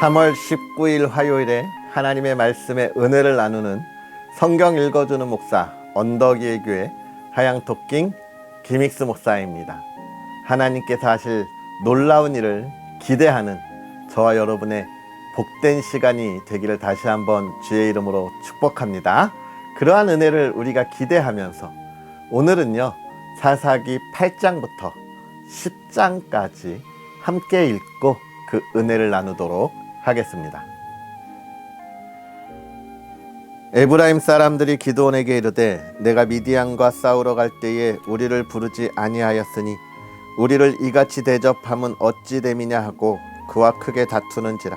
3월 19일 화요일에 하나님의 말씀에 은혜를 나누는 성경 읽어주는 목사 언덕이의 교회 하양토킹 김익수 목사입니다. 하나님께서 하실 놀라운 일을 기대하는 저와 여러분의 복된 시간이 되기를 다시 한번 주의 이름으로 축복합니다. 그러한 은혜를 우리가 기대하면서 오늘은요, 사사기 8장부터 10장까지 함께 읽고 그 은혜를 나누도록 하겠습니다. 에브라임 사람들이 기드온에게 이르되 내가 미디안과 싸우러 갈 때에 우리를 부르지 아니하였으니 우리를 이같이 대접함은 어찌 됨이냐 하고 그와 크게 다투는지라.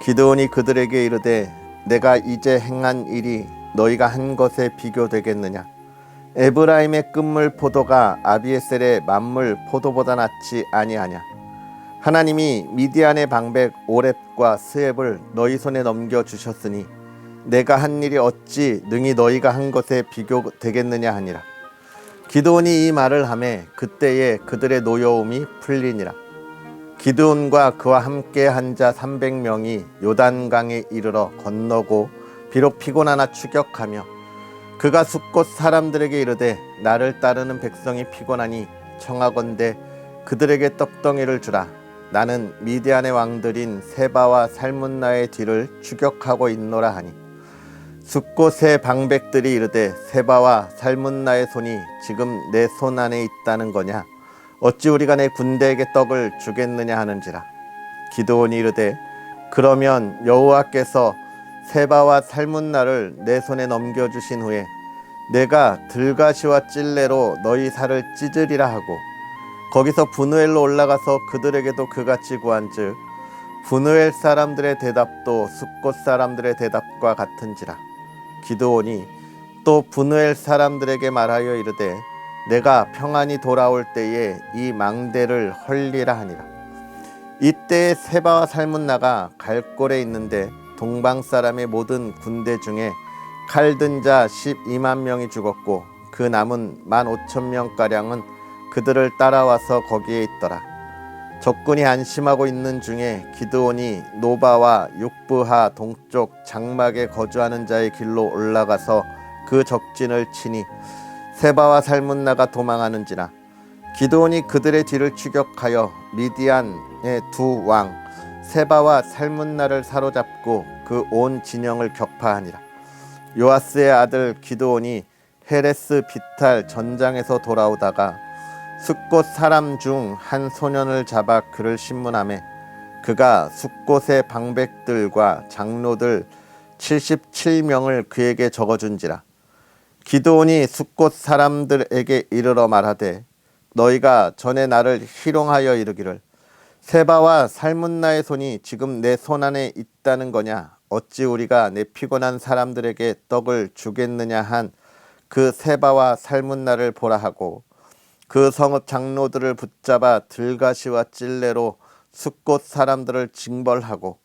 기드온이 그들에게 이르되 내가 이제 행한 일이 너희가 한 것에 비교되겠느냐. 에브라임의 끝물 포도가 아비에셀의 만물 포도보다 낫지 아니하냐. 하나님이 미디안의 방백 오렙과 스앱을 너희 손에 넘겨주셨으니 내가 한 일이 어찌 능히 너희가 한 것에 비교되겠느냐 하니라. 기드온이 이 말을 하매 그때에 그들의 노여움이 풀리니라. 기드온과 그와 함께 한 자 300명이 요단강에 이르러 건너고 비록 피곤하나 추격하며 그가 숫곳 사람들에게 이르되 나를 따르는 백성이 피곤하니 청하건대 그들에게 떡덩이를 주라. 나는 미디안의 왕들인 세바와 살문나의 뒤를 추격하고 있노라 하니 숫곳의 방백들이 이르되 세바와 살문나의 손이 지금 내 손 안에 있다는 거냐. 어찌 우리가 내 군대에게 떡을 주겠느냐 하는지라. 기드온이 이르되 그러면 여호와께서 세바와 살문나를 내 손에 넘겨주신 후에 내가 들가시와 찔레로 너희 살을 찢으리라 하고 거기서 브누엘로 올라가서 그들에게도 그같이 구한즉 브누엘 사람들의 대답도 숫곳 사람들의 대답과 같은지라. 기드온이 또 브누엘 사람들에게 말하여 이르되 내가 평안히 돌아올 때에 이 망대를 헐리라 하니라. 이때에 세바와 살문나가 갈골에 있는데 동방 사람의 모든 군대 중에 칼 든 자 12만 명이 죽었고 그 남은 15,000명가량은 그들을 따라와서 거기에 있더라. 적군이 안심하고 있는 중에 기드온이 노바와 육부하 동쪽 장막에 거주하는 자의 길로 올라가서 그 적진을 치니 세바와 살문나가 도망하는지라. 기드온이 그들의 뒤를 추격하여 미디안의 두 왕 세바와 살문나를 사로잡고 그 온 진영을 격파하니라. 요아스의 아들 기드온이 헤레스 비탈 전장에서 돌아오다가 숫곳 사람 중 한 소년을 잡아 그를 신문하매 그가 숫곳의 방백들과 장로들 77명을 그에게 적어준지라. 기드온이 숫곳 사람들에게 이르러 말하되 너희가 전에 나를 희롱하여 이르기를 세바와 살문나의 손이 지금 내 손 안에 있다는 거냐. 어찌 우리가 내 피곤한 사람들에게 떡을 주겠느냐 한 그 세바와 살문나를 보라 하고 그 성읍 장로들을 붙잡아 들가시와 찔레로 숫곳 사람들을 징벌하고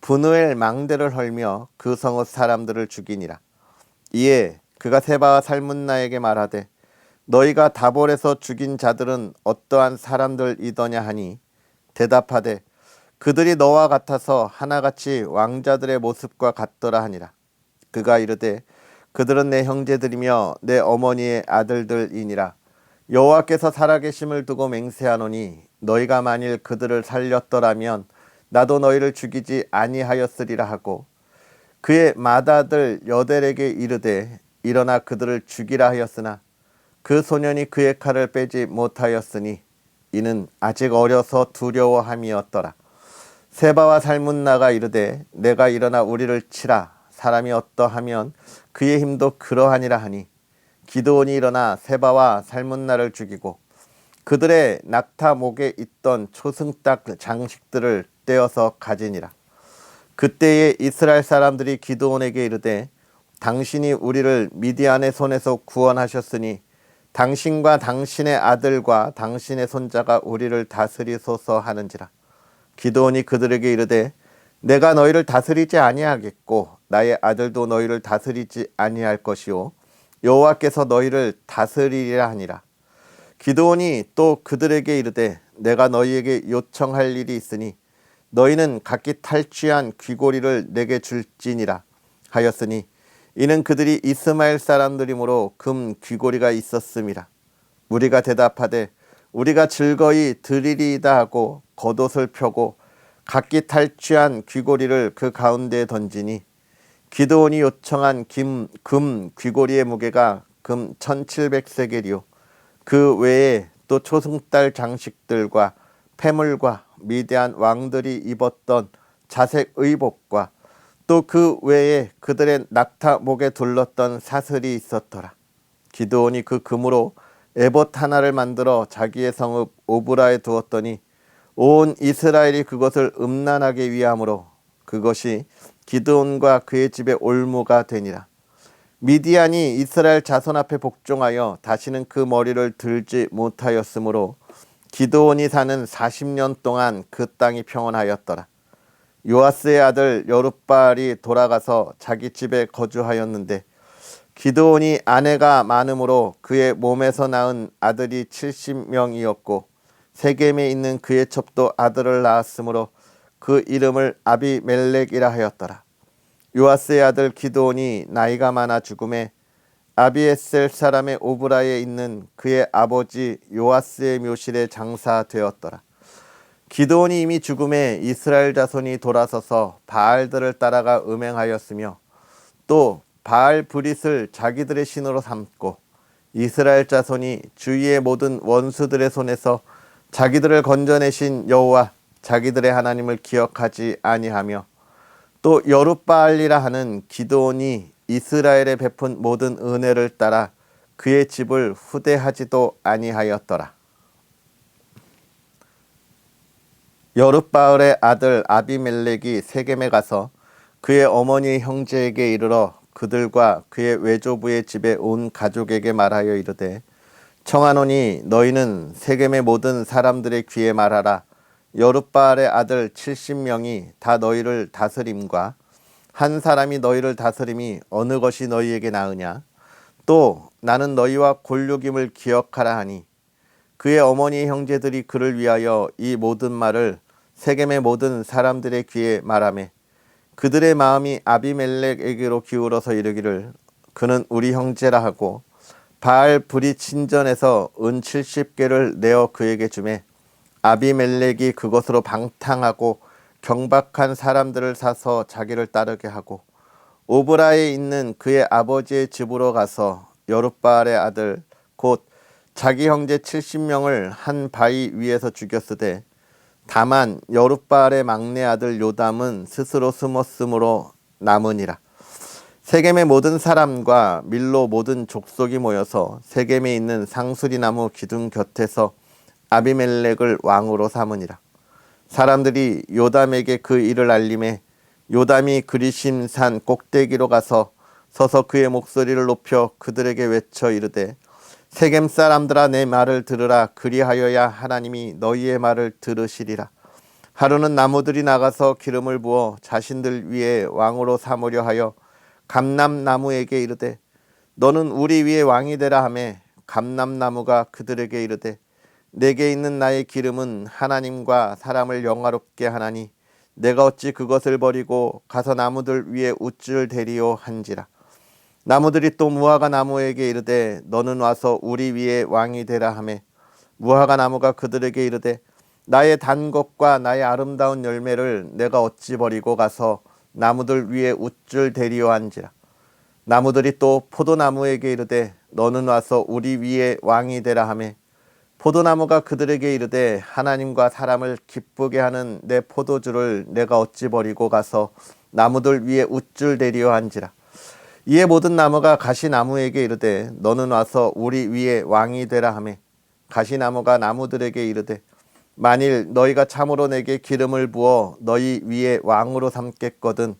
브누엘 망대를 헐며 그 성읍 사람들을 죽이니라. 이에 그가 세바와 살문나에게 말하되 너희가 다볼에서 죽인 자들은 어떠한 사람들이더냐 하니 대답하되 그들이 너와 같아서 하나같이 왕자들의 모습과 같더라 하니라. 그가 이르되 그들은 내 형제들이며 내 어머니의 아들들이니라. 여호와께서 살아계심을 두고 맹세하노니 너희가 만일 그들을 살렸더라면 나도 너희를 죽이지 아니하였으리라 하고 그의 맏아들 여델에게 이르되 일어나 그들을 죽이라 하였으나 그 소년이 그의 칼을 빼지 못하였으니 이는 아직 어려서 두려워함이었더라. 세바와 살문나가 이르되 내가 일어나 우리를 치라. 사람이 어떠하면 그의 힘도 그러하니라 하니 기드온이 일어나 세바와 살문나를 죽이고 그들의 낙타 목에 있던 초승딱 장식들을 떼어서 가지니라. 그때에 이스라엘 사람들이 기드온에게 이르되 당신이 우리를 미디안의 손에서 구원하셨으니 당신과 당신의 아들과 당신의 손자가 우리를 다스리소서 하는지라. 기드온이 그들에게 이르되 내가 너희를 다스리지 아니하겠고 나의 아들도 너희를 다스리지 아니할 것이요 여호와께서 너희를 다스리리라 하니라. 기드온이 또 그들에게 이르되 내가 너희에게 요청할 일이 있으니 너희는 각기 탈취한 귀고리를 내게 줄지니라 하였으니 이는 그들이 이스마엘 사람들이므로 금 귀고리가 있었음이라. 우리가 대답하되 우리가 즐거이 드리리이다 하고 겉옷을 펴고 각기 탈취한 귀고리를 그 가운데에 던지니 기드온이 요청한 금 귀고리의 무게가 금 1700세겔이요 그 외에 또 초승달 장식들과 패물과 미디안 왕들이 입었던 자색 의복과 또 그 외에 그들의 낙타 목에 둘렀던 사슬이 있었더라. 기드온이 그 금으로 에봇 하나를 만들어 자기의 성읍 오브라에 두었더니 온 이스라엘이 그것을 음란하게 위함으로 그것이 기드온과 그의 집의 올무가 되니라. 미디안이 이스라엘 자손 앞에 복종하여 다시는 그 머리를 들지 못하였으므로 기드온이 사는 40년 동안 그 땅이 평온하였더라. 요아스의 아들 여룻바알이 돌아가서 자기 집에 거주하였는데 기드온이 아내가 많으므로 그의 몸에서 낳은 아들이 70명이었고 세겜에 있는 그의 첩도 아들을 낳았으므로 그 이름을 아비멜렉이라 하였더라. 요아스의 아들 기드온이 나이가 많아 죽음에 아비에셀 사람의 오브라에 있는 그의 아버지 요아스의 묘실에 장사되었더라. 기드온이 이미 죽음에 이스라엘 자손이 돌아서서 바알들을 따라가 음행하였으며 또 바알 브릿을 자기들의 신으로 삼고 이스라엘 자손이 주위의 모든 원수들의 손에서 자기들을 건져내신 여호와 자기들의 하나님을 기억하지 아니하며 또 여룻바알이라 하는 기드온이 이스라엘에 베푼 모든 은혜를 따라 그의 집을 후대하지도 아니하였더라. 여룻바알의 아들 아비멜렉이 세겜에 가서 그의 어머니 형제에게 이르러 그들과 그의 외조부의 집에 온 가족에게 말하여 이르되 청하노니 너희는 세겜의 모든 사람들의 귀에 말하라. 여룻바알의 아들 70명이 다 너희를 다스림과 한 사람이 너희를 다스림이 어느 것이 너희에게 나으냐? 또 나는 너희와 골육임을 기억하라 하니 그의 어머니 형제들이 그를 위하여 이 모든 말을 세겜의 모든 사람들의 귀에 말하매 그들의 마음이 아비멜렉에게로 기울어서 이르기를 그는 우리 형제라 하고 바알 브릿 신전에서 은 70개를 내어 그에게 주매 아비멜렉이 그것으로 방탕하고 경박한 사람들을 사서 자기를 따르게 하고 오브라에 있는 그의 아버지의 집으로 가서 여룻바알의 아들 곧 자기 형제 70명을 한 바위 위에서 죽였으되 다만 여룻바알의 막내 아들 요담은 스스로 숨었으므로 남으니라. 세겜의 모든 사람과 밀로 모든 족속이 모여서 세겜에 있는 상수리나무 기둥 곁에서 아비멜렉을 왕으로 삼으니라. 사람들이 요담에게 그 일을 알림해 요담이 그리심산 꼭대기로 가서 서서 그의 목소리를 높여 그들에게 외쳐 이르되 세겜 사람들아 내 말을 들으라. 그리하여야 하나님이 너희의 말을 들으시리라. 하루는 나무들이 나가서 기름을 부어 자신들 위에 왕으로 삼으려 하여 감람나무에게 이르되 너는 우리 위에 왕이 되라 하매 감람나무가 그들에게 이르되 내게 있는 나의 기름은 하나님과 사람을 영화롭게 하나니 내가 어찌 그것을 버리고 가서 나무들 위에 우쭐 대리오 한지라. 나무들이 또 무화과 나무에게 이르되 너는 와서 우리 위에 왕이 되라 하매 무화과 나무가 그들에게 이르되 나의 단 것과 나의 아름다운 열매를 내가 어찌 버리고 가서 나무들 위에 우쭐 대리오 한지라. 나무들이 또 포도나무에게 이르되 너는 와서 우리 위에 왕이 되라 하매 포도나무가 그들에게 이르되 하나님과 사람을 기쁘게 하는 내 포도주를 내가 어찌 버리고 가서 나무들 위에 우쭐 대리오 한지라. 이에 모든 나무가 가시나무에게 이르되 너는 와서 우리 위에 왕이 되라 하매 가시나무가 나무들에게 이르되 만일 너희가 참으로 내게 기름을 부어 너희 위에 왕으로 삼겠거든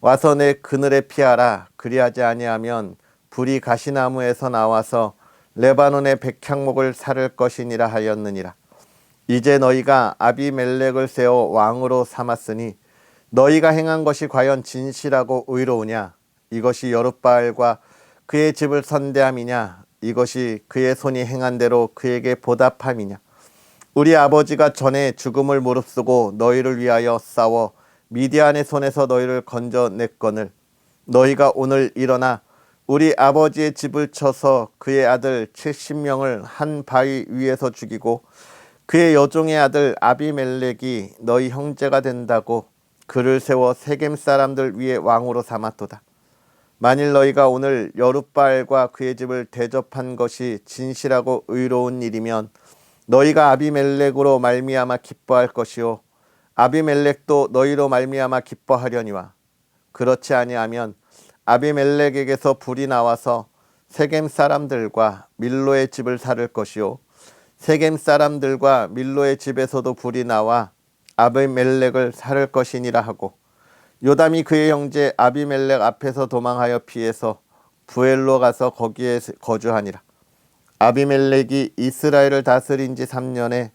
와서 내 그늘에 피하라. 그리하지 아니하면 불이 가시나무에서 나와서 레바논의 백향목을 사를 것이니라 하였느니라. 이제 너희가 아비멜렉을 세워 왕으로 삼았으니 너희가 행한 것이 과연 진실하고 의로우냐? 이것이 여룻바알과 그의 집을 선대함이냐? 이것이 그의 손이 행한 대로 그에게 보답함이냐? 우리 아버지가 전에 죽음을 무릅쓰고 너희를 위하여 싸워 미디안의 손에서 너희를 건져냈거늘 너희가 오늘 일어나 우리 아버지의 집을 쳐서 그의 아들 70명을 한 바위 위에서 죽이고 그의 여종의 아들 아비멜렉이 너희 형제가 된다고 그를 세워 세겜 사람들 위에 왕으로 삼았도다. 만일 너희가 오늘 여룻바알과 그의 집을 대접한 것이 진실하고 의로운 일이면 너희가 아비멜렉으로 말미암아 기뻐할 것이요 아비멜렉도 너희로 말미암아 기뻐하려니와 그렇지 아니하면 아비멜렉에게서 불이 나와서 세겜 사람들과 밀로의 집을 살을 것이요 세겜 사람들과 밀로의 집에서도 불이 나와 아비멜렉을 살을 것이니라 하고 요담이 그의 형제 아비멜렉 앞에서 도망하여 피해서 부엘로 가서 거기에 거주하니라. 아비멜렉이 이스라엘을 다스린 지 3년에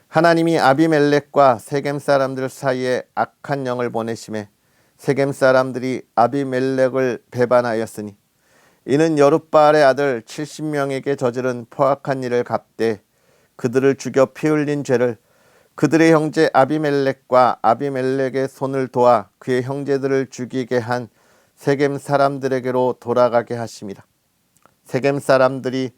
하나님이 아비멜렉과 세겜 사람들 사이에 악한 영을 보내심에 세겜 사람들이 아비멜렉을 배반하였으니 이는 여룻바알의 아들 70명에게 저지른 포악한 일을 갚되 그들을 죽여 피 흘린 죄를 그들의 형제 아비멜렉과 아비멜렉의 손을 도와 그의 형제들을 죽이게 한 세겜 사람들에게로 돌아가게 하심이라. 세겜 사람들이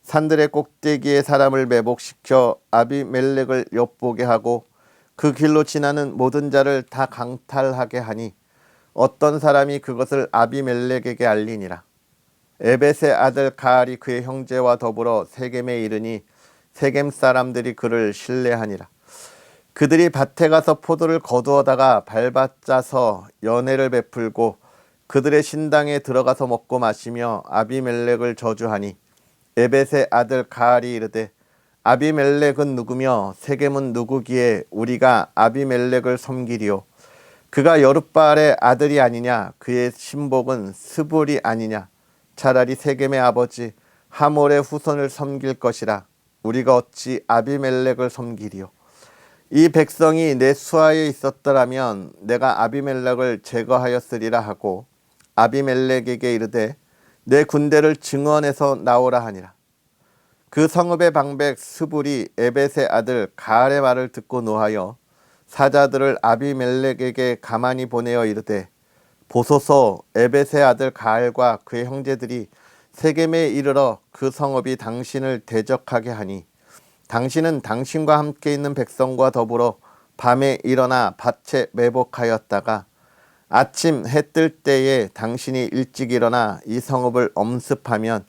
산들의 꼭대기에 사람을 매복시켜 아비멜렉을 엿보게 하고 그 길로 지나는 모든 자를 다 강탈하게 하니 어떤 사람이 그것을 아비멜렉에게 알리니라. 에벳의 아들 가알이 그의 형제와 더불어 세겜에 이르니 세겜 사람들이 그를 신뢰하니라. 그들이 밭에 가서 포도를 거두어다가 밟아짜서 연회를 베풀고 그들의 신당에 들어가서 먹고 마시며 아비멜렉을 저주하니 에벳의 아들 가알이 이르되 아비멜렉은 누구며 세겜은 누구기에 우리가 아비멜렉을 섬기리요 그가 여룻바알의 아들이 아니냐 그의 신복은 스불이 아니냐 차라리 세겜의 아버지 하몰의 후손을 섬길 것이라 우리가 어찌 아비멜렉을 섬기리요 이 백성이 내 수하에 있었더라면 내가 아비멜렉을 제거하였으리라 하고 아비멜렉에게 이르되 내 군대를 증원해서 나오라 하니라. 그 성읍의 방백 스불이 에벳의 아들 가알의 말을 듣고 노하여 사자들을 아비멜렉에게 가만히 보내어 이르되 보소서 에벳의 아들 가알과 그의 형제들이 세겜에 이르러 그 성읍이 당신을 대적하게 하니 당신은 당신과 함께 있는 백성과 더불어 밤에 일어나 밭에 매복하였다가 아침 해 뜰 때에 당신이 일찍 일어나 이 성읍을 엄습하면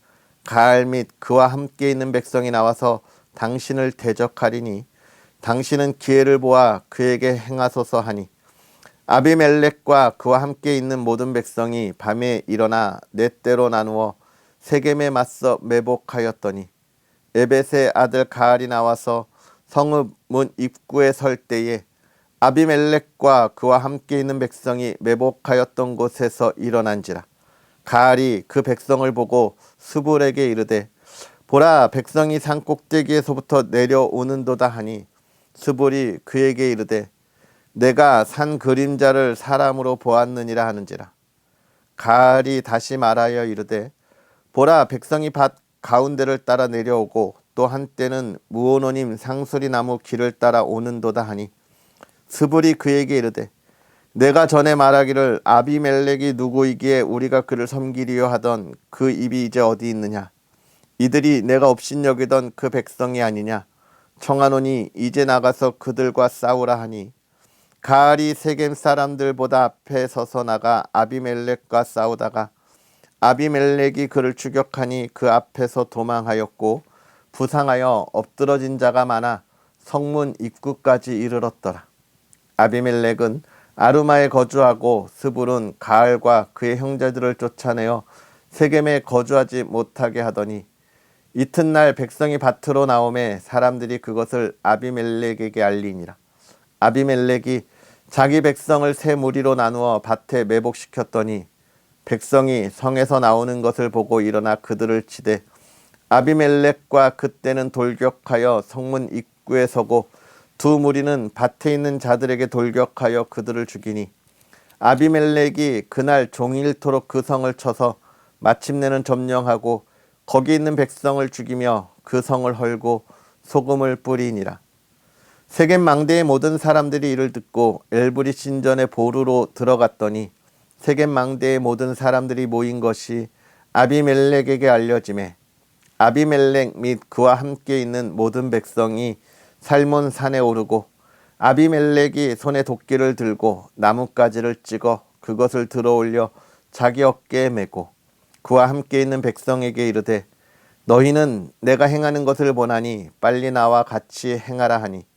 가알 및 그와 함께 있는 백성이 나와서 당신을 대적하리니 당신은 기회를 보아 그에게 행하소서 하니 아비멜렉과 그와 함께 있는 모든 백성이 밤에 일어나 네 때로 나누어 세겜에 맞서 매복하였더니 에벳의 아들 가알이 나와서 성읍 문 입구에 설 때에 아비멜렉과 그와 함께 있는 백성이 매복하였던 곳에서 일어난지라. 가알이 그 백성을 보고 스불에게 이르되 보라 백성이 산 꼭대기에서부터 내려오는도다 하니 스불이 그에게 이르되 내가 산 그림자를 사람으로 보았느니라 하는지라. 가알이 다시 말하여 이르되 보라 백성이 밭 가운데를 따라 내려오고 또 한때는 무오노님 상수리 나무 길을 따라 오는도다 하니 스불이 그에게 이르되 내가 전에 말하기를 아비멜렉이 누구이기에 우리가 그를 섬기리요 하던 그 입이 이제 어디 있느냐 이들이 내가 업신여기던 그 백성이 아니냐 청하노니 이제 나가서 그들과 싸우라 하니 가알이 세겜 사람들보다 앞에 서서 나가 아비멜렉과 싸우다가 아비멜렉이 그를 추격하니 그 앞에서 도망하였고 부상하여 엎드러진 자가 많아 성문 입구까지 이르렀더라. 아비멜렉은 아루마에 거주하고 스불은 가알과 그의 형제들을 쫓아내어 세겜에 거주하지 못하게 하더니 이튿날 백성이 밭으로 나오매 사람들이 그것을 아비멜렉에게 알리니라. 아비멜렉이 자기 백성을 세 무리로 나누어 밭에 매복시켰더니 백성이 성에서 나오는 것을 보고 일어나 그들을 치되 아비멜렉과 그때는 돌격하여 성문 입구에 서고 두 무리는 밭에 있는 자들에게 돌격하여 그들을 죽이니 아비멜렉이 그날 종일토록 그 성을 쳐서 마침내는 점령하고 거기 있는 백성을 죽이며 그 성을 헐고 소금을 뿌리니라. 세겜 망대의 모든 사람들이 이를 듣고 엘브리 신전의 보루로 들어갔더니 세겜 망대의 모든 사람들이 모인 것이 아비멜렉에게 알려지매 아비멜렉 및 그와 함께 있는 모든 백성이 살몬 산에 오르고 아비멜렉이 손에 도끼를 들고 나뭇가지를 찍어 그것을 들어올려 자기 어깨에 메고 그와 함께 있는 백성에게 이르되 너희는 내가 행하는 것을 보나니 빨리 나와 같이 행하라 하니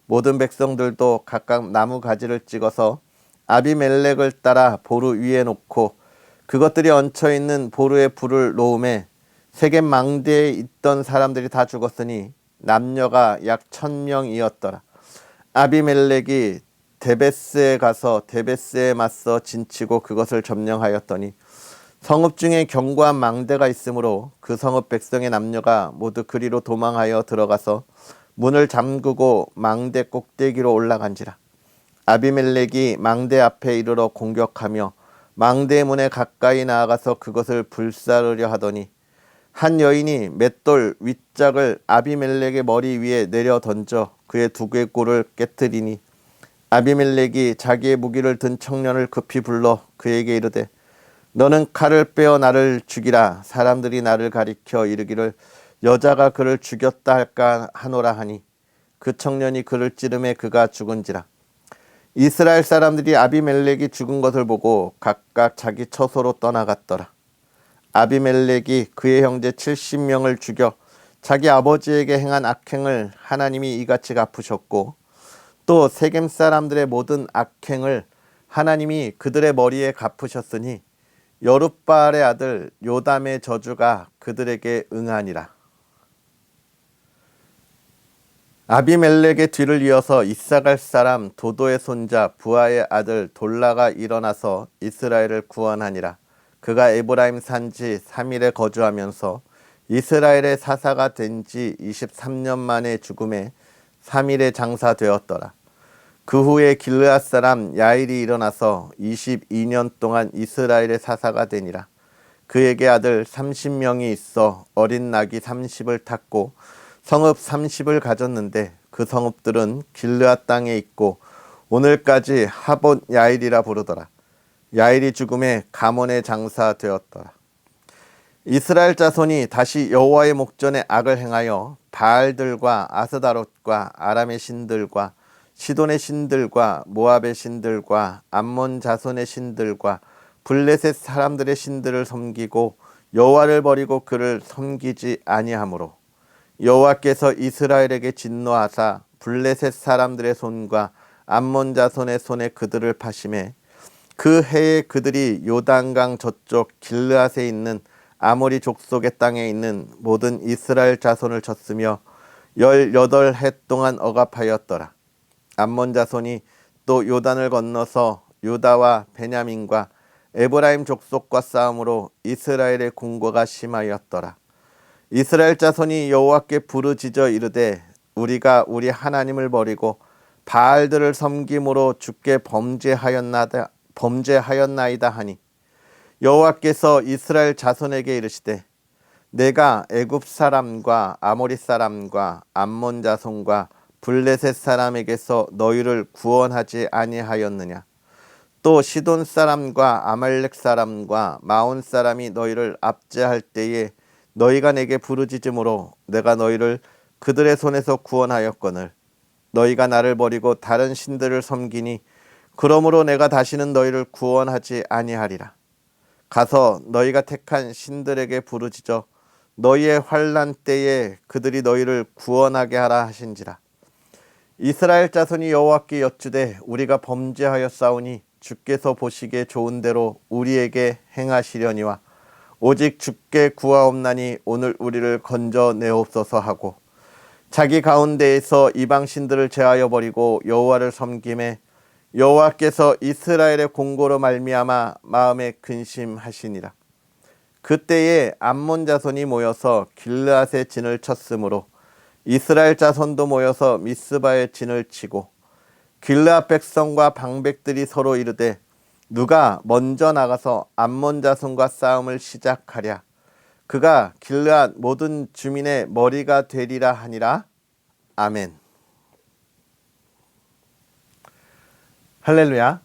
모든 백성들도 각각 나무 가지를 찍어서 아비멜렉을 따라 보루 위에 놓고 그것들이 얹혀 있는 보루에 불을 놓음에 세겜 망대에 있던 사람들이 다 죽었으니 남녀가 약 1000명이었더라. 아비멜렉이 데베스에 가서 데베스에 맞서 진치고 그것을 점령하였더니 성읍 중에 견고한 망대가 있으므로 그 성읍 백성의 남녀가 모두 그리로 도망하여 들어가서 문을 잠그고 망대 꼭대기로 올라간지라. 아비멜렉이 망대 앞에 이르러 공격하며 망대 문에 가까이 나아가서 그것을 불사르려 하더니 한 여인이 맷돌 윗짝을 아비멜렉의 머리 위에 내려 던져 그의 두개골을 깨뜨리니 아비멜렉이 자기의 무기를 든 청년을 급히 불러 그에게 이르되 너는 칼을 빼어 나를 죽이라. 사람들이 나를 가리켜 이르기를 여자가 그를 죽였다 할까 하노라 하니 그 청년이 그를 찌르매 그가 죽은지라. 이스라엘 사람들이 아비멜렉이 죽은 것을 보고 각각 자기 처소로 떠나갔더라. 아비멜렉이 그의 형제 70명을 죽여 자기 아버지에게 행한 악행을 하나님이 이같이 갚으셨고 또 세겜 사람들의 모든 악행을 하나님이 그들의 머리에 갚으셨으니 여룻바알의 아들 요담의 저주가 그들에게 응하니라. 아비멜렉의 뒤를 이어서 이사갈 사람 도도의 손자 부하의 아들 돌라가 일어나서 이스라엘을 구원하니라. 그가 에브라임 산지 3일에 거주하면서 이스라엘의 사사가 된 지 23년 만에 죽음에 3일에 장사되었더라. 그 후에 길르앗 사람 야일이 일어나서 22년 동안 이스라엘의 사사가 되니라. 그에게 아들 30명이 있어 어린 낙이 30을 탔고 성읍 30을 가졌는데 그 성읍들은 길르앗 땅에 있고 오늘까지 하봇 야일이라 부르더라. 야일이 죽음에 가몬에 장사되었더라. 이스라엘 자손이 다시 여호와의 목전에 악을 행하여 바알들과 아스다롯과 아람의 신들과 시돈의 신들과 모압의 신들과 암몬 자손의 신들과 블레셋 사람들의 신들을 섬기고 여호와를 버리고 그를 섬기지 아니하므로 여호와께서 이스라엘에게 진노하사 블레셋 사람들의 손과 암몬 자손의 손에 그들을 파심해 그 해에 그들이 요단강 저쪽 길르앗에 있는 아모리 족속의 땅에 있는 모든 이스라엘 자손을 쳤으며 18해 동안 억압하였더라. 암몬 자손이 또 요단을 건너서 유다와 베냐민과 에브라임 족속과 싸움으로 이스라엘의 공고가 심하였더라. 이스라엘 자손이 여호와께 부르짖어 이르되 우리가 우리 하나님을 버리고 바알들을 섬김으로 주께 범죄하였나이다 하니 여호와께서 이스라엘 자손에게 이르시되 내가 애굽 사람과 아모리 사람과 암몬 자손과 블레셋 사람에게서 너희를 구원하지 아니하였느냐. 또 시돈 사람과 아말렉 사람과 마온 사람이 너희를 압제할 때에 너희가 내게 부르짖음으로 내가 너희를 그들의 손에서 구원하였거늘 너희가 나를 버리고 다른 신들을 섬기니 그러므로 내가 다시는 너희를 구원하지 아니하리라. 가서 너희가 택한 신들에게 부르짖어 너희의 환난 때에 그들이 너희를 구원하게 하라 하신지라. 이스라엘 자손이 여호와께 여쭈되 우리가 범죄하였사오니 주께서 보시기에 좋은 대로 우리에게 행하시려니와 오직 주께 구하옵나니 오늘 우리를 건져내옵소서 하고 자기 가운데에서 이방 신들을 제하여 버리고 여호와를 섬김에 여호와께서 이스라엘의 공고로 말미암아 마음에 근심하시니라. 그때에 암몬 자손이 모여서 길르앗의 진을 쳤으므로 이스라엘 자손도 모여서 미스바의 진을 치고 길르앗 백성과 방백들이 서로 이르되 누가 먼저 나가서 암몬 자손과 싸움을 시작하랴. 그가 길르앗 모든 주민의 머리가 되리라 하니라. 아멘. 할렐루야.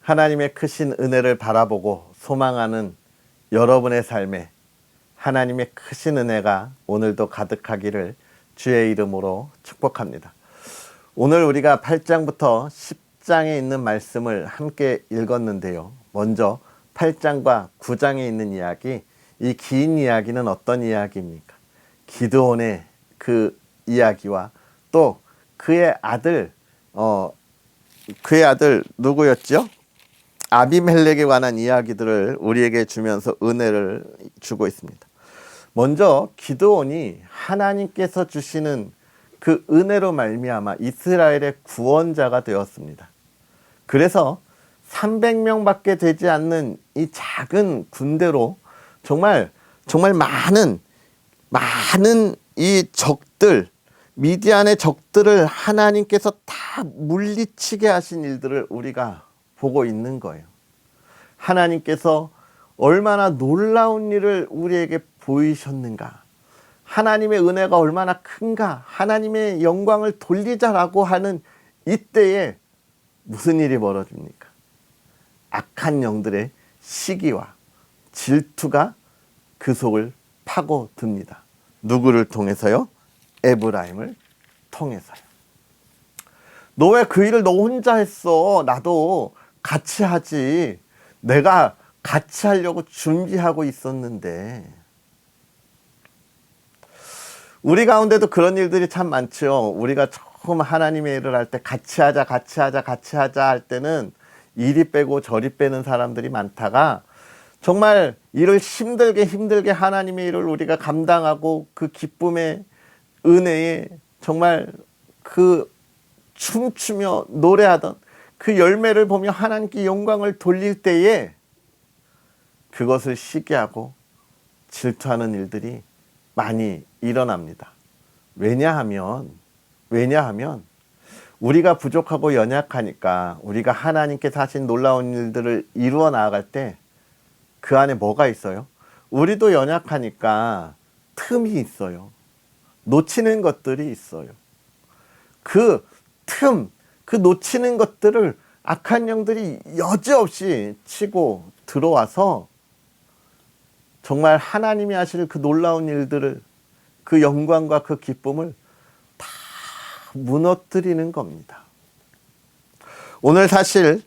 하나님의 크신 은혜를 바라보고 소망하는 여러분의 삶에 하나님의 크신 은혜가 오늘도 가득하기를 주의 이름으로 축복합니다. 오늘 우리가 8장부터 10장에 있는 말씀을 함께 읽었는데요. 먼저 8장과 9장에 있는 이야기, 이 긴 이야기는 어떤 이야기입니까? 기드온의 그 이야기와 또 그의 아들 누구였죠? 아비멜렉에 관한 이야기들을 우리에게 주면서 은혜를 주고 있습니다. 먼저 기드온이 하나님께서 주시는 그 은혜로 말미암아 이스라엘의 구원자가 되었습니다. 그래서 300명밖에 되지 않는 이 작은 군대로 정말 많은 이 적들, 미디안의 적들을 하나님께서 다 물리치게 하신 일들을 우리가 보고 있는 거예요. 하나님께서 얼마나 놀라운 일을 우리에게 보이셨는가, 하나님의 은혜가 얼마나 큰가, 하나님의 영광을 돌리자라고 하는 이때에 무슨 일이 벌어집니까? 악한 영들의 시기와 질투가 그 속을 파고듭니다. 누구를 통해서요? 에브라임을 통해서요. 너 왜 그 일을 너 혼자 했어? 나도 같이 하지. 내가 같이 하려고 준비하고 있었는데. 우리 가운데도 그런 일들이 참 많죠. 우리가 처음 하나님의 일을 할 때 같이 하자 할 때는 이리 빼고 저리 빼는 사람들이 많다가 정말 일을 힘들게 하나님의 일을 우리가 감당하고 그 기쁨의 은혜에 정말 그 춤추며 노래하던 그 열매를 보며 하나님께 영광을 돌릴 때에 그것을 시기하고 질투하는 일들이 많이 일어납니다. 왜냐하면 우리가 부족하고 연약하니까 우리가 하나님께서 하신 놀라운 일들을 이루어 나아갈 때 그 안에 뭐가 있어요? 우리도 연약하니까 틈이 있어요. 놓치는 것들이 있어요. 그 놓치는 것들을 악한 영들이 여지없이 치고 들어와서 정말 하나님이 하실 그 놀라운 일들을, 그 영광과 그 기쁨을 다 무너뜨리는 겁니다. 오늘 사실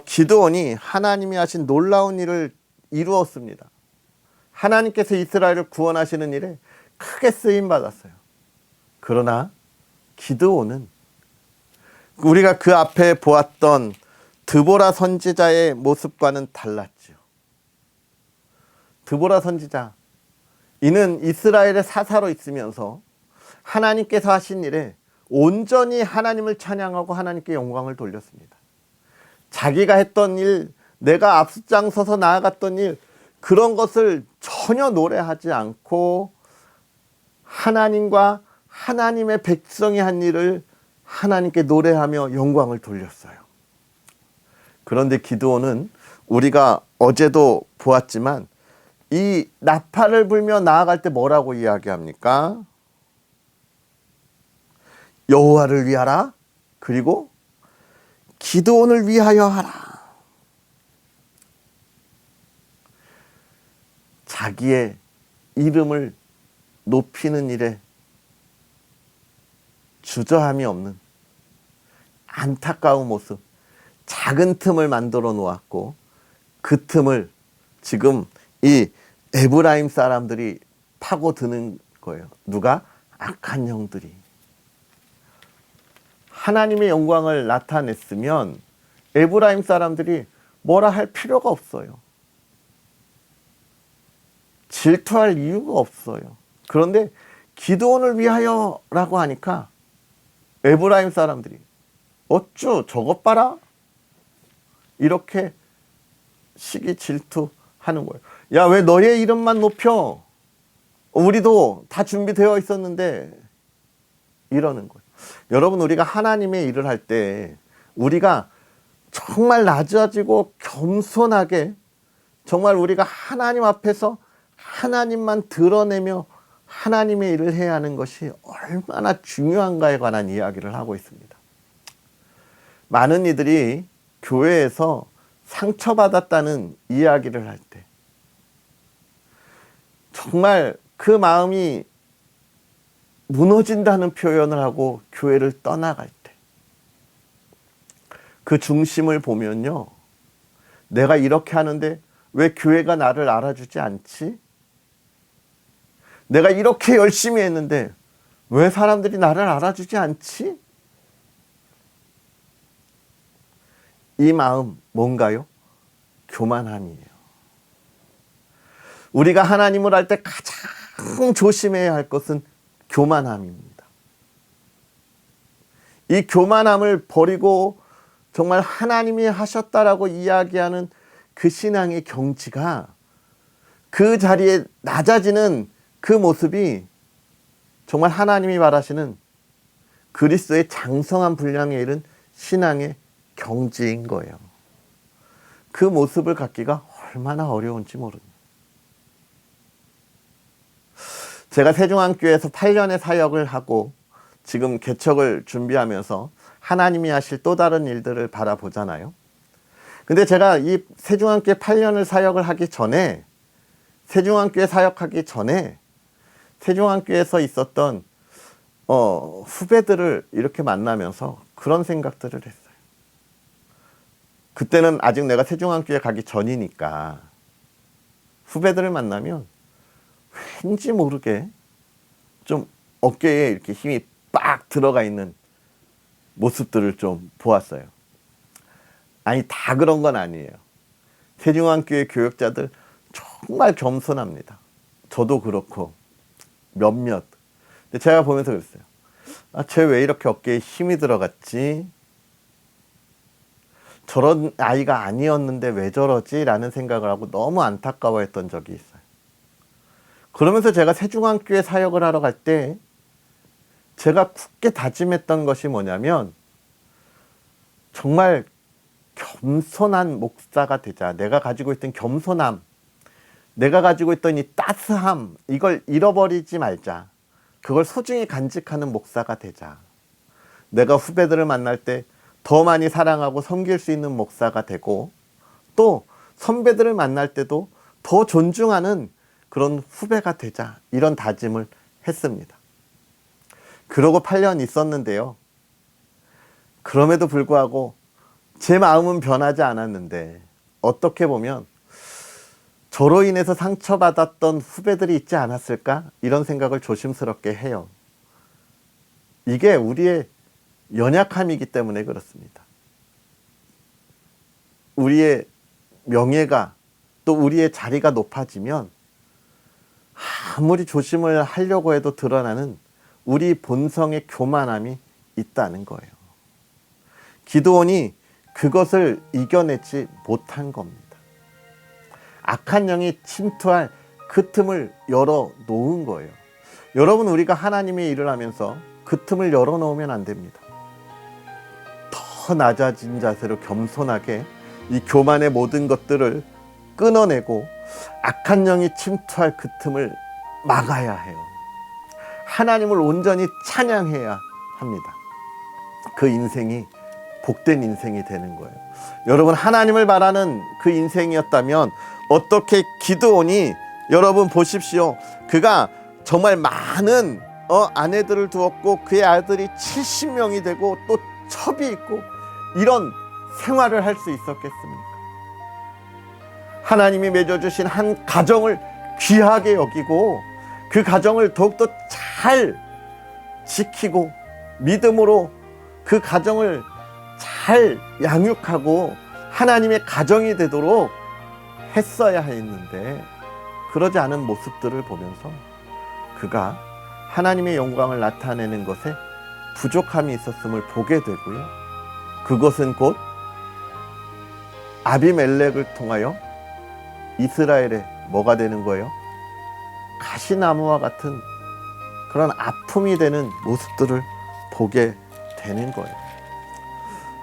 기드온이 하나님이 하신 놀라운 일을 이루었습니다. 하나님께서 이스라엘을 구원하시는 일에 크게 쓰임 받았어요. 그러나 기드온은 우리가 그 앞에 보았던 드보라 선지자의 모습과는 달랐죠. 드보라 선지자, 이는 이스라엘의 사사로 있으면서 하나님께서 하신 일에 온전히 하나님을 찬양하고 하나님께 영광을 돌렸습니다. 자기가 했던 일, 내가 앞장서서 나아갔던 일, 그런 것을 전혀 노래하지 않고 하나님과 하나님의 백성이 한 일을 하나님께 노래하며 영광을 돌렸어요. 그런데 기드온은 우리가 어제도 보았지만 이 나팔을 불며 나아갈 때 뭐라고 이야기합니까? 여호와를 위하라, 그리고 기드온을 위하여 하라. 자기의 이름을 높이는 일에 주저함이 없는 안타까운 모습, 작은 틈을 만들어 놓았고 그 틈을 지금 이 에브라임 사람들이 파고드는 거예요. 누가? 악한 영들이. 하나님의 영광을 나타냈으면 에브라임 사람들이 뭐라 할 필요가 없어요. 질투할 이유가 없어요. 그런데 기드온을 위하여라고 하니까 에브라임 사람들이 어쭈 저것 봐라, 이렇게 시기 질투하는 거예요. 야, 왜 너의 이름만 높여? 우리도 다 준비되어 있었는데, 이러는 거예요. 여러분, 우리가 하나님의 일을 할 때 우리가 정말 낮아지고 겸손하게 정말 우리가 하나님 앞에서 하나님만 드러내며 하나님의 일을 해야 하는 것이 얼마나 중요한가에 관한 이야기를 하고 있습니다. 많은 이들이 교회에서 상처받았다는 이야기를 할 때, 정말 그 마음이 무너진다는 표현을 하고 교회를 떠나갈 때, 그 중심을 보면요, 내가 이렇게 하는데 왜 교회가 나를 알아주지 않지? 내가 이렇게 열심히 했는데 왜 사람들이 나를 알아주지 않지? 이 마음 뭔가요? 교만함이에요. 우리가 하나님을 할 때 가장 조심해야 할 것은 교만함입니다. 이 교만함을 버리고 정말 하나님이 하셨다라고 이야기하는 그 신앙의 경지가, 그 자리에 낮아지는 그 모습이 정말 하나님이 말하시는 그리스도의 장성한 분량에 이른 신앙의 경지인 거예요. 그 모습을 갖기가 얼마나 어려운지 모릅니다. 제가 세종안교회에서 8년의 사역을 하고 지금 개척을 준비하면서 하나님이 하실 또 다른 일들을 바라보잖아요. 근데 제가 이 세종안교회 8년을 사역을 하기 전에, 세종안교회 사역하기 전에 세종안교회에서 있었던 후배들을 이렇게 만나면서 그런 생각들을 했어요. 그때는 아직 내가 세종안교회 가기 전이니까 후배들을 만나면 왠지 모르게 좀 어깨에 이렇게 힘이 빡 들어가 있는 모습들을 좀 보았어요. 아니, 다 그런 건 아니에요. 세종안교회 교역자들 정말 겸손합니다. 저도 그렇고 몇몇. 근데 제가 보면서 그랬어요. 아, 쟤 왜 이렇게 어깨에 힘이 들어갔지? 저런 아이가 아니었는데 왜 저러지? 라는 생각을 하고 너무 안타까워했던 적이 있어요. 그러면서 제가 세종안교회 사역을 하러 갈 때 제가 굳게 다짐했던 것이 뭐냐면, 정말 겸손한 목사가 되자. 내가 가지고 있던 겸손함, 내가 가지고 있던 이 따스함, 이걸 잃어버리지 말자. 그걸 소중히 간직하는 목사가 되자. 내가 후배들을 만날 때 더 많이 사랑하고 섬길 수 있는 목사가 되고, 또 선배들을 만날 때도 더 존중하는 그런 후배가 되자. 이런 다짐을 했습니다. 그러고 8년 있었는데요. 그럼에도 불구하고 제 마음은 변하지 않았는데, 어떻게 보면 저로 인해서 상처받았던 후배들이 있지 않았을까? 이런 생각을 조심스럽게 해요. 이게 우리의 연약함이기 때문에 그렇습니다. 우리의 명예가, 또 우리의 자리가 높아지면 아무리 조심을 하려고 해도 드러나는 우리 본성의 교만함이 있다는 거예요. 기드온이 그것을 이겨내지 못한 겁니다. 악한 영이 침투할 그 틈을 열어 놓은 거예요. 여러분, 우리가 하나님의 일을 하면서 그 틈을 열어 놓으면 안 됩니다. 더 낮아진 자세로 겸손하게 이 교만의 모든 것들을 끊어내고 악한 영이 침투할 그 틈을 막아야 해요. 하나님을 온전히 찬양해야 합니다. 그 인생이 복된 인생이 되는 거예요. 여러분, 하나님을 바라는 그 인생이었다면 어떻게 기드온이, 여러분 보십시오. 그가 정말 많은 아내들을 두었고 그의 아들이 70명이 되고 또 첩이 있고 이런 생활을 할 수 있었겠습니까? 하나님이 맺어주신 한 가정을 귀하게 여기고 그 가정을 더욱더 잘 지키고 믿음으로 그 가정을 잘 양육하고 하나님의 가정이 되도록 했어야 했는데, 그러지 않은 모습들을 보면서 그가 하나님의 영광을 나타내는 것에 부족함이 있었음을 보게 되고요. 그것은 곧 아비멜렉을 통하여 이스라엘에 뭐가 되는 거예요? 가시나무와 같은 그런 아픔이 되는 모습들을 보게 되는 거예요.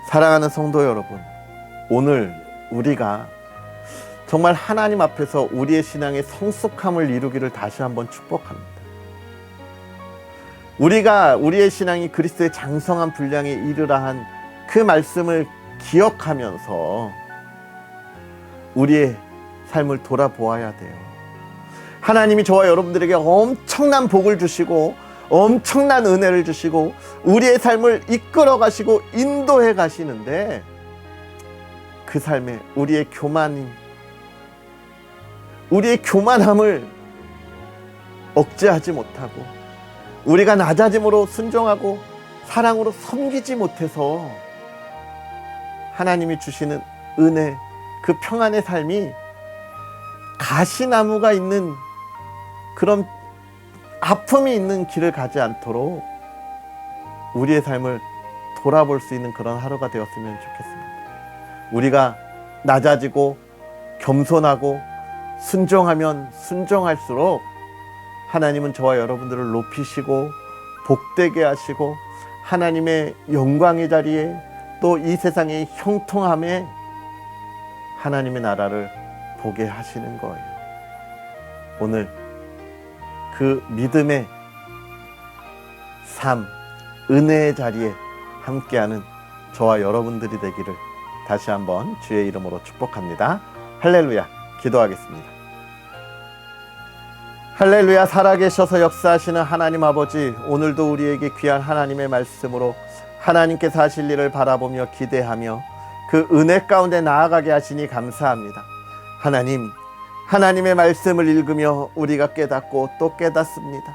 사랑하는 성도 여러분, 오늘 우리가 정말 하나님 앞에서 우리의 신앙의 성숙함을 이루기를 다시 한번 축복합니다. 우리가 우리의 신앙이 그리스도의 장성한 분량에 이르라 한 그 말씀을 기억하면서 우리의 삶을 돌아보아야 돼요. 하나님이 저와 여러분들에게 엄청난 복을 주시고 엄청난 은혜를 주시고 우리의 삶을 이끌어 가시고 인도해 가시는데, 그 삶에 우리의 교만함을 억제하지 못하고 우리가 낮아짐으로 순종하고 사랑으로 섬기지 못해서 하나님이 주시는 은혜, 그 평안의 삶이 가시나무가 있는 그런 아픔이 있는 길을 가지 않도록 우리의 삶을 돌아볼 수 있는 그런 하루가 되었으면 좋겠습니다. 우리가 낮아지고 겸손하고 순종하면 순종할수록 하나님은 저와 여러분들을 높이시고 복되게 하시고 하나님의 영광의 자리에 또 이 세상의 형통함에 하나님의 나라를 보게 하시는 거예요. 오늘 그 믿음의 삶, 은혜의 자리에 함께하는 저와 여러분들이 되기를 다시 한번 주의 이름으로 축복합니다. 할렐루야. 기도하겠습니다. 할렐루야. 살아계셔서 역사하시는 하나님 아버지, 오늘도 우리에게 귀한 하나님의 말씀으로 하나님께서 하실 일을 바라보며 기대하며 그 은혜 가운데 나아가게 하시니 감사합니다. 하나님의 말씀을 읽으며 우리가 깨닫고 또 깨닫습니다.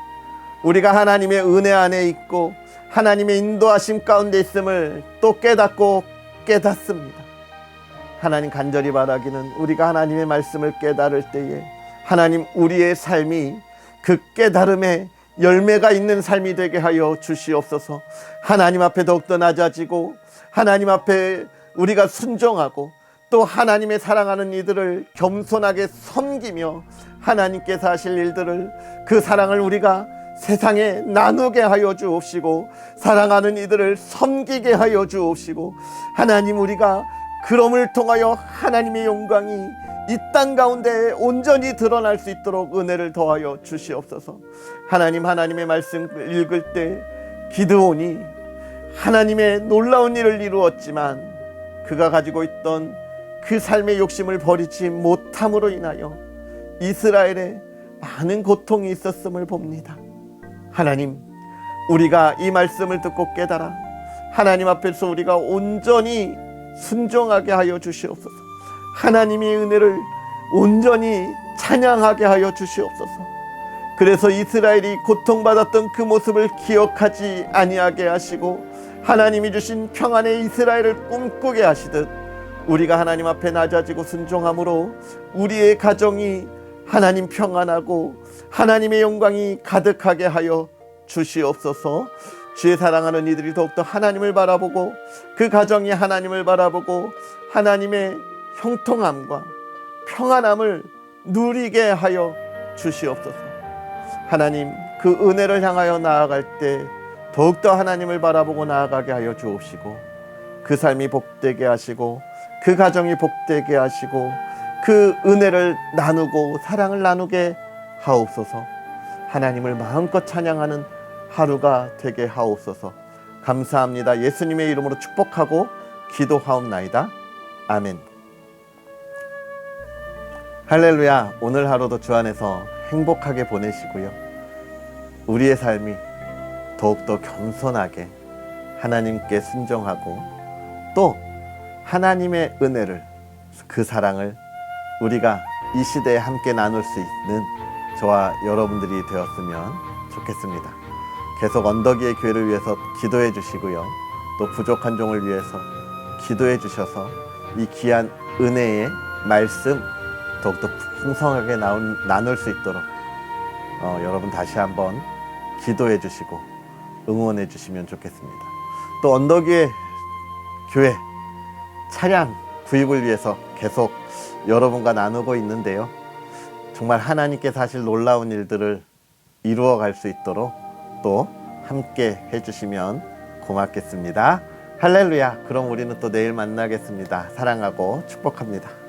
우리가 하나님의 은혜 안에 있고 하나님의 인도하심 가운데 있음을 또 깨닫고 깨닫습니다. 하나님, 간절히 바라기는 우리가 하나님의 말씀을 깨달을 때에 하나님, 우리의 삶이 그 깨달음에 열매가 있는 삶이 되게 하여 주시옵소서. 하나님 앞에 더욱더 낮아지고 하나님 앞에 우리가 순종하고 또 하나님의 사랑하는 이들을 겸손하게 섬기며 하나님께서 하실 일들을, 그 사랑을 우리가 세상에 나누게 하여 주옵시고 사랑하는 이들을 섬기게 하여 주옵시고, 하나님, 우리가 그럼을 통하여 하나님의 영광이 이 땅 가운데 온전히 드러날 수 있도록 은혜를 더하여 주시옵소서. 하나님의 말씀을 읽을 때 기드온이 하나님의 놀라운 일을 이루었지만 그가 가지고 있던 그 삶의 욕심을 버리지 못함으로 인하여 이스라엘에 많은 고통이 있었음을 봅니다. 하나님, 우리가 이 말씀을 듣고 깨달아 하나님 앞에서 우리가 온전히 순종하게 하여 주시옵소서. 하나님의 은혜를 온전히 찬양하게 하여 주시옵소서. 그래서 이스라엘이 고통받았던 그 모습을 기억하지 아니하게 하시고 하나님이 주신 평안의 이스라엘을 꿈꾸게 하시듯 우리가 하나님 앞에 낮아지고 순종함으로 우리의 가정이 하나님 평안하고 하나님의 영광이 가득하게 하여 주시옵소서. 주의 사랑하는 이들이 더욱더 하나님을 바라보고 그 가정이 하나님을 바라보고 하나님의 형통함과 평안함을 누리게 하여 주시옵소서. 하나님, 그 은혜를 향하여 나아갈 때 더욱더 하나님을 바라보고 나아가게 하여 주옵시고 그 삶이 복되게 하시고 그 가정이 복되게 하시고 그 은혜를 나누고 사랑을 나누게 하옵소서. 하나님을 마음껏 찬양하는 하루가 되게 하옵소서. 감사합니다. 예수님의 이름으로 축복하고 기도하옵나이다. 아멘. 할렐루야. 오늘 하루도 주 안에서 행복하게 보내시고요. 우리의 삶이 더욱더 겸손하게 하나님께 순종하고 또 하나님의 은혜를, 그 사랑을 우리가 이 시대에 함께 나눌 수 있는 저와 여러분들이 되었으면 좋겠습니다. 계속 언덕 위의 교회를 위해서 기도해 주시고요. 또 부족한 종을 위해서 기도해 주셔서 이 귀한 은혜의 말씀 더욱더 풍성하게 나눌 수 있도록 여러분 다시 한번 기도해 주시고 응원해 주시면 좋겠습니다. 또 언덕 위의 교회 차량 구입을 위해서 계속 여러분과 나누고 있는데요. 정말 하나님께서 하실 놀라운 일들을 이루어 갈 수 있도록 또 함께 해주시면 고맙겠습니다. 할렐루야. 그럼 우리는 또 내일 만나겠습니다. 사랑하고 축복합니다.